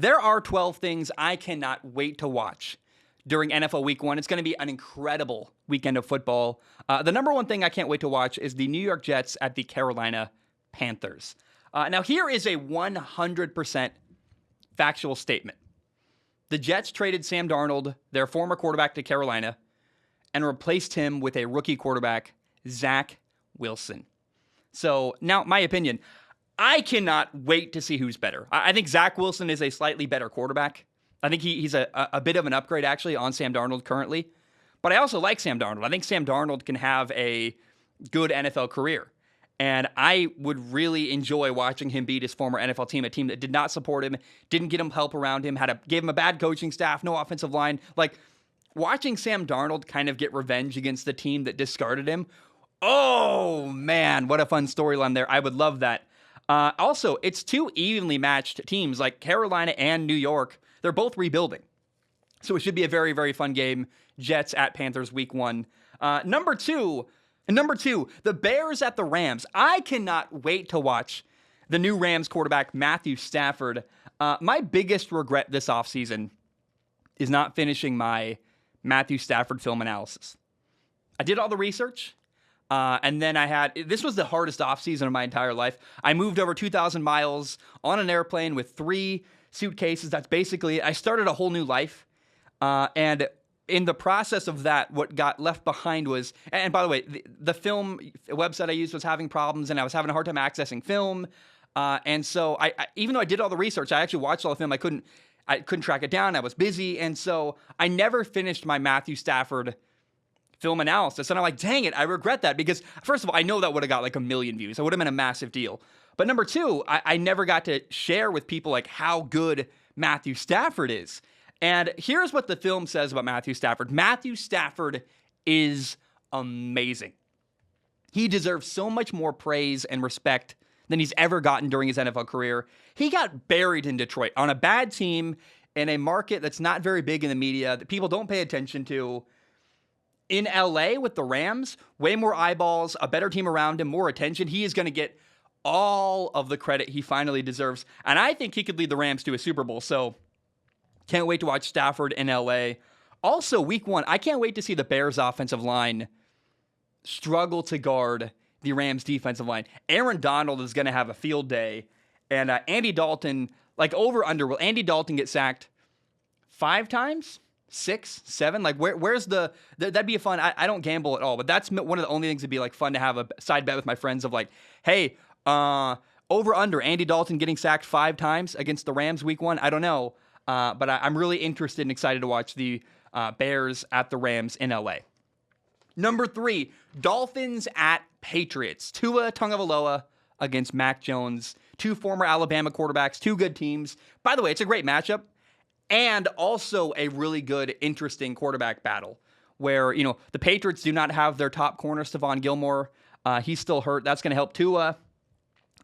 There are 12 things I cannot wait to watch during NFL Week 1. It's going to be an incredible weekend of football. The number one thing I can't wait to watch is the New York Jets at the Carolina Panthers. Now, here is a 100% factual statement. The Jets traded Sam Darnold, their former quarterback, to Carolina and replaced him with a rookie quarterback, Zach Wilson. So, now, my opinion, I cannot wait to see who's better. I think Zach Wilson is a slightly better quarterback. I think he's a bit of an upgrade, actually, on Sam Darnold currently. But I also like Sam Darnold. I think Sam Darnold can have a good NFL career. And I would really enjoy watching him beat his former NFL team, a team that did not support him, didn't get him help around him, gave him a bad coaching staff, no offensive line. Like, watching Sam Darnold kind of get revenge against the team that discarded him, oh, man, what a fun storyline there. I would love that. Also, it's two evenly matched teams like Carolina and New York. They're both rebuilding. So it should be a very, very fun game. Jets at Panthers Week 1. Number two, the Bears at the Rams. I cannot wait to watch the new Rams quarterback, Matthew Stafford. My biggest regret this offseason is not finishing my Matthew Stafford film analysis. I did all the research. And then this was the hardest offseason of my entire life. I moved over 2,000 miles on an airplane with 3 suitcases. That's basically, I started a whole new life. And in the process of that, what got left behind was, and by the way, the film website I used was having problems and I was having a hard time accessing film. And so I even though I did all the research, I actually watched all the film. I couldn't track it down. I was busy. And so I never finished my Matthew Stafford film analysis. And I'm like, dang it, I regret that because, first of all, I know that would have got like 1 million views. It would have been a massive deal. But number two, I never got to share with people like how good Matthew Stafford is. And here's what the film says about Matthew Stafford. Matthew Stafford is amazing. He deserves so much more praise and respect than he's ever gotten during his NFL career. He got buried in Detroit on a bad team in a market that's not very big in the media, that people don't pay attention to. In LA with the Rams, way more eyeballs, a better team around him, more attention. He is going to get all of the credit he finally deserves. And I think he could lead the Rams to a Super Bowl. So can't wait to watch Stafford in LA. Also, Week 1, I can't wait to see the Bears offensive line struggle to guard the Rams defensive line. Aaron Donald is going to have a field day. And Andy Dalton, like over under, will Andy Dalton get sacked 5 times? 6, 7, like where's that'd be a fun, I don't gamble at all, but that's one of the only things that'd be like fun to have a side bet with my friends of like, hey, over under Andy Dalton getting sacked 5 times against the Rams Week 1. I don't know, but I'm really interested and excited to watch the Bears at the Rams in LA. Number 3, Dolphins at Patriots. Tua Tagovailoa against Mac Jones. 2 former Alabama quarterbacks, 2 good teams. By the way, it's a great matchup. And also a really good, interesting quarterback battle where, the Patriots do not have their top corner, Stephon Gilmore. He's still hurt. That's going to help Tua.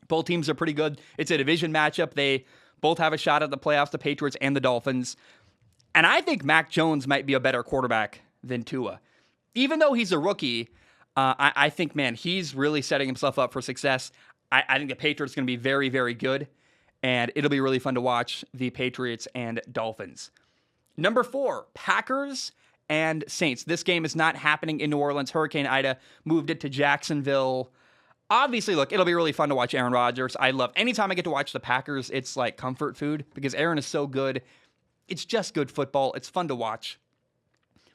Both teams are pretty good. It's a division matchup. They both have a shot at the playoffs, the Patriots and the Dolphins. And I think Mac Jones might be a better quarterback than Tua. Even though he's a rookie, I think, man, he's really setting himself up for success. I think the Patriots are going to be very, very good. And it'll be really fun to watch the Patriots and Dolphins. Number 4, Packers and Saints. This game is not happening in New Orleans. Hurricane Ida moved it to Jacksonville. Obviously, look, it'll be really fun to watch Aaron Rodgers. Anytime I get to watch the Packers, it's like comfort food because Aaron is so good. It's just good football. It's fun to watch.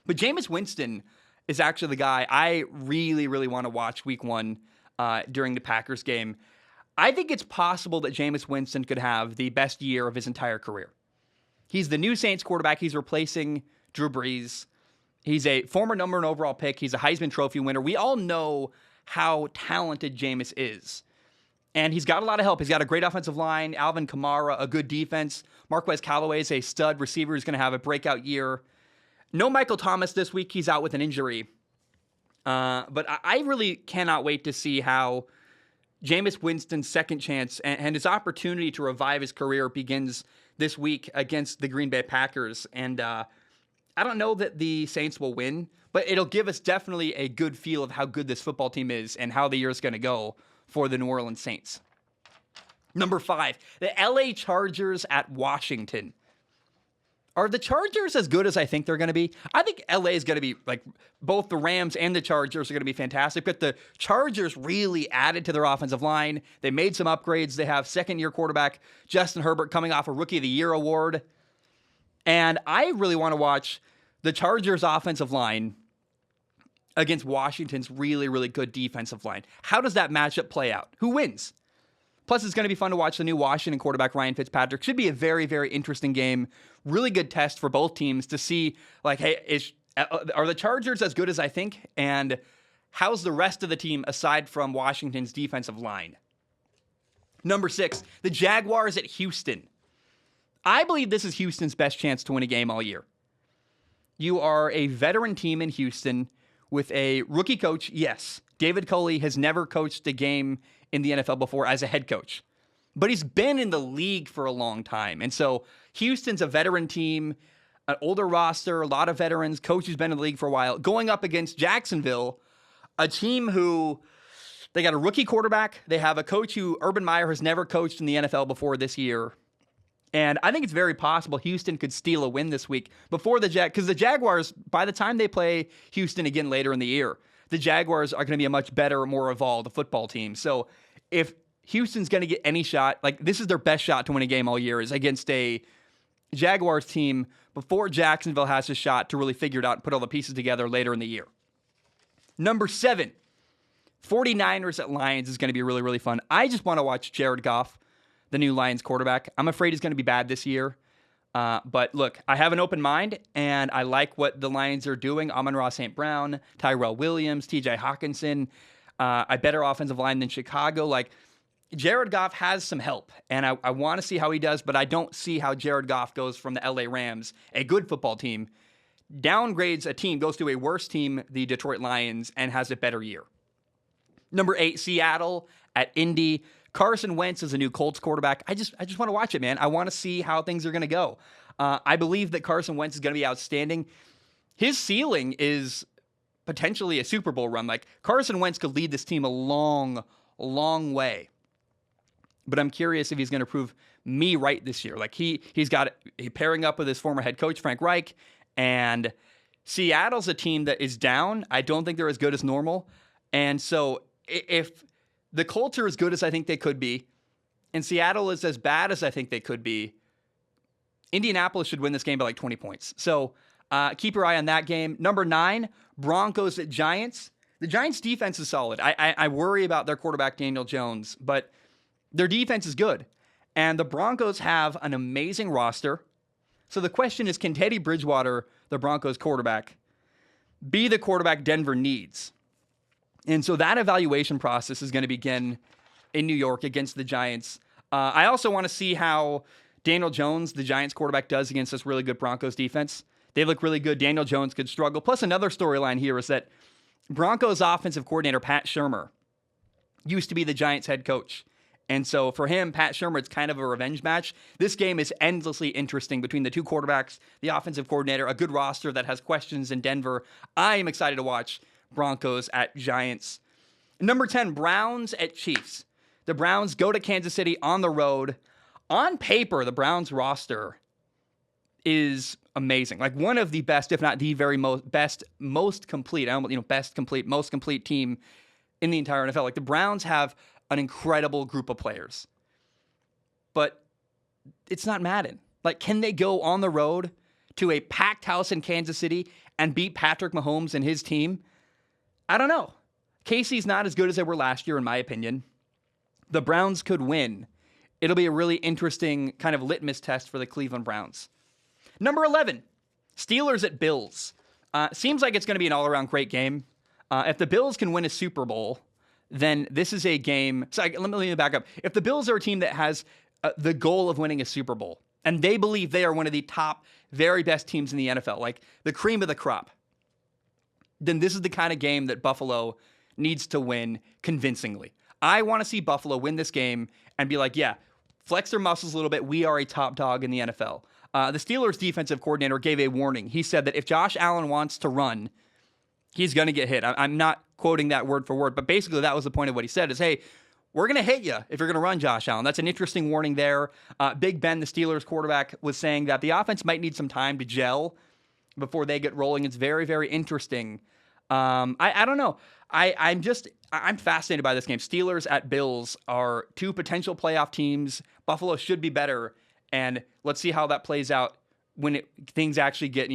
But Jameis Winston is actually the guy I really, really want to watch Week 1 during the Packers game. I think it's possible that Jameis Winston could have the best year of his entire career. He's the new Saints quarterback. He's replacing Drew Brees. He's a former number 1 overall pick. He's a Heisman Trophy winner. We all know how talented Jameis is. And he's got a lot of help. He's got a great offensive line, Alvin Kamara, a good defense. Marquez Callaway is a stud receiver who's going to have a breakout year. No Michael Thomas this week. He's out with an injury. But I really cannot wait to see how Jameis Winston's second chance and his opportunity to revive his career begins this week against the Green Bay Packers. And I don't know that the Saints will win, but it'll give us definitely a good feel of how good this football team is and how the year is going to go for the New Orleans Saints. Number 5, the LA Chargers at Washington. Are the Chargers as good as I think they're going to be? I think LA is going to be, like, both the Rams and the Chargers are going to be fantastic, but the Chargers really added to their offensive line. They made some upgrades. They have second-year quarterback Justin Herbert coming off a Rookie of the Year award. And I really want to watch the Chargers' offensive line against Washington's really, really good defensive line. How does that matchup play out? Who wins? Plus, it's going to be fun to watch the new Washington quarterback, Ryan Fitzpatrick. Should be a very, very interesting game. Really good test for both teams to see, like, hey, are the Chargers as good as I think? And how's the rest of the team aside from Washington's defensive line? Number 6, the Jaguars at Houston. I believe this is Houston's best chance to win a game all year. You are a veteran team in Houston with a rookie coach. Yes, David Culley has never coached a game in the NFL before as a head coach, but he's been in the league for a long time. And so Houston's a veteran team, an older roster, a lot of veterans, coach who's been in the league for a while, going up against Jacksonville, a team who they got a rookie quarterback. They have a coach who Urban Meyer has never coached in the NFL before this year. And I think it's very possible Houston could steal a win this week before because the Jaguars, by the time they play Houston again later in the year, the Jaguars are going to be a much better, more evolved football team. So if Houston's going to get any shot, like, this is their best shot to win a game all year, is against a Jaguars team before Jacksonville has a shot to really figure it out and put all the pieces together later in the year. Number 7, 49ers at Lions is going to be really, really fun. I just want to watch Jared Goff, the new Lions quarterback. I'm afraid he's going to be bad this year. But look, I have an open mind, and I like what the Lions are doing. Amon-Ra St. Brown, Tyrell Williams, TJ Hawkinson, a better offensive line than Chicago. Like, Jared Goff has some help, and I want to see how he does, but I don't see how Jared Goff goes from the LA Rams, a good football team, downgrades a team, goes to a worse team, the Detroit Lions, and has a better year. Number 8, Seattle at Indy. Carson Wentz is a new Colts quarterback. I just want to watch it, man. I want to see how things are going to go. I believe that Carson Wentz is going to be outstanding. His ceiling is potentially a Super Bowl run. Like, Carson Wentz could lead this team a long, long way. But I'm curious if he's going to prove me right this year. Like, he's got pairing up with his former head coach, Frank Reich, and Seattle's a team that is down. I don't think they're as good as normal. And so if the Colts are as good as I think they could be, and Seattle is as bad as I think they could be, Indianapolis should win this game by like 20 points. So keep your eye on that game. Number 9, Broncos at Giants. The Giants' defense is solid. I worry about their quarterback, Daniel Jones, but their defense is good. And the Broncos have an amazing roster. So the question is, can Teddy Bridgewater, the Broncos quarterback, be the quarterback Denver needs? And so that evaluation process is going to begin in New York against the Giants. I also want to see how Daniel Jones, the Giants quarterback, does against this really good Broncos defense. They look really good. Daniel Jones could struggle. Plus, another storyline here is that Broncos offensive coordinator Pat Shurmur used to be the Giants head coach. And so for him, Pat Shurmur, it's kind of a revenge match. This game is endlessly interesting between the two quarterbacks, the offensive coordinator, a good roster that has questions in Denver. I am excited to watch Broncos at Giants. Number 10, Browns at Chiefs. The Browns go to Kansas City on the road. On paper, the Browns roster is amazing. Like, one of the best, if not the very most complete team in the entire NFL. Like, the Browns have an incredible group of players. But it's not Madden. Like, can they go on the road to a packed house in Kansas City and beat Patrick Mahomes and his team? I don't know. KC's not as good as they were last year, in my opinion. The Browns could win. It'll be a really interesting kind of litmus test for the Cleveland Browns. Number 11, Steelers at Bills. Seems like it's going to be an all-around great game. If the Bills can win a Super Bowl, then this is a game. So let me back up. If the Bills are a team that has the goal of winning a Super Bowl, and they believe they are one of the top, very best teams in the NFL, like the cream of the crop, then this is the kind of game that Buffalo needs to win convincingly. I want to see Buffalo win this game and be like, yeah, flex their muscles a little bit. We are a top dog in the NFL. The Steelers defensive coordinator gave a warning. He said that if Josh Allen wants to run, he's going to get hit. I'm not quoting that word for word, but basically that was the point of what he said is, hey, we're going to hit you if you're going to run Josh Allen. That's an interesting warning there. Big Ben, the Steelers quarterback, was saying that the offense might need some time to gel before they get rolling. It's very, very interesting. I don't know. I'm fascinated by this game. Steelers at Bills are two potential playoff teams. Buffalo should be better, and let's see how that plays out when things actually get,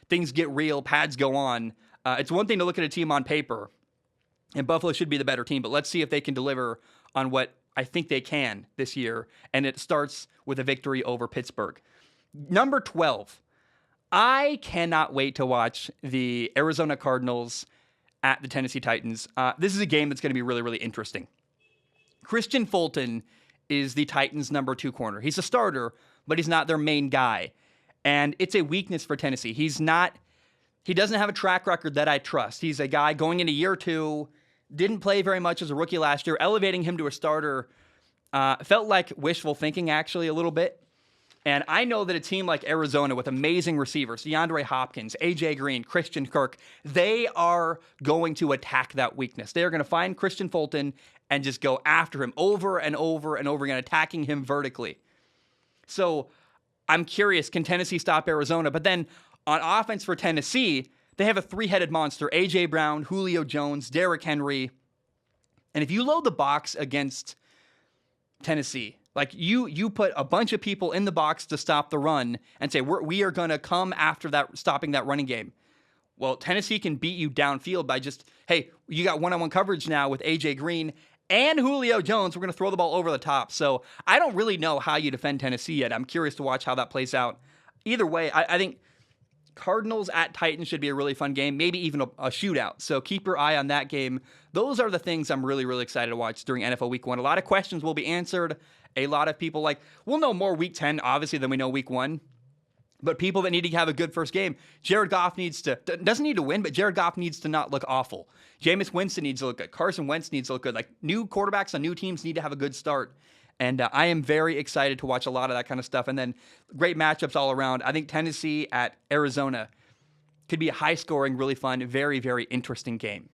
things get real, pads go on. It's one thing to look at a team on paper, and Buffalo should be the better team, but let's see if they can deliver on what I think they can this year, and it starts with a victory over Pittsburgh. Number 12, I cannot wait to watch the Arizona Cardinals at the Tennessee Titans. This is a game that's going to be really, really interesting. Christian Fulton is the Titans' number 2 corner. He's a starter, but he's not their main guy. And it's a weakness for Tennessee. He doesn't have a track record that I trust. He's a guy going into year 2, didn't play very much as a rookie last year. Elevating him to a starter felt like wishful thinking, actually, a little bit. And I know that a team like Arizona with amazing receivers, DeAndre Hopkins, A.J. Green, Christian Kirk, they are going to attack that weakness. They are going to find Christian Fulton and just go after him over and over and over again, attacking him vertically. So I'm curious, can Tennessee stop Arizona? But then on offense for Tennessee, they have a 3-headed monster, A.J. Brown, Julio Jones, Derrick Henry. And if you load the box against Tennessee, like you put a bunch of people in the box to stop the run and say, we are going to come after that, stopping that running game. Well, Tennessee can beat you downfield by just, hey, you got one-on-one coverage now with A.J. Green and Julio Jones. We're going to throw the ball over the top. So I don't really know how you defend Tennessee yet. I'm curious to watch how that plays out. Either way, I think Cardinals at Titans should be a really fun game, maybe even a shootout. So keep your eye on that game. Those are the things I'm really, really excited to watch during NFL Week 1. A lot of questions will be answered. A lot of people we'll know more Week 10, obviously, than we know Week 1. But people that need to have a good first game, Jared Goff doesn't need to win, but Jared Goff needs to not look awful. Jameis Winston needs to look good. Carson Wentz needs to look good. New quarterbacks on new teams need to have a good start. And I am very excited to watch a lot of that kind of stuff. And then great matchups all around. I think Tennessee at Arizona could be a high-scoring, really fun, very, very interesting game.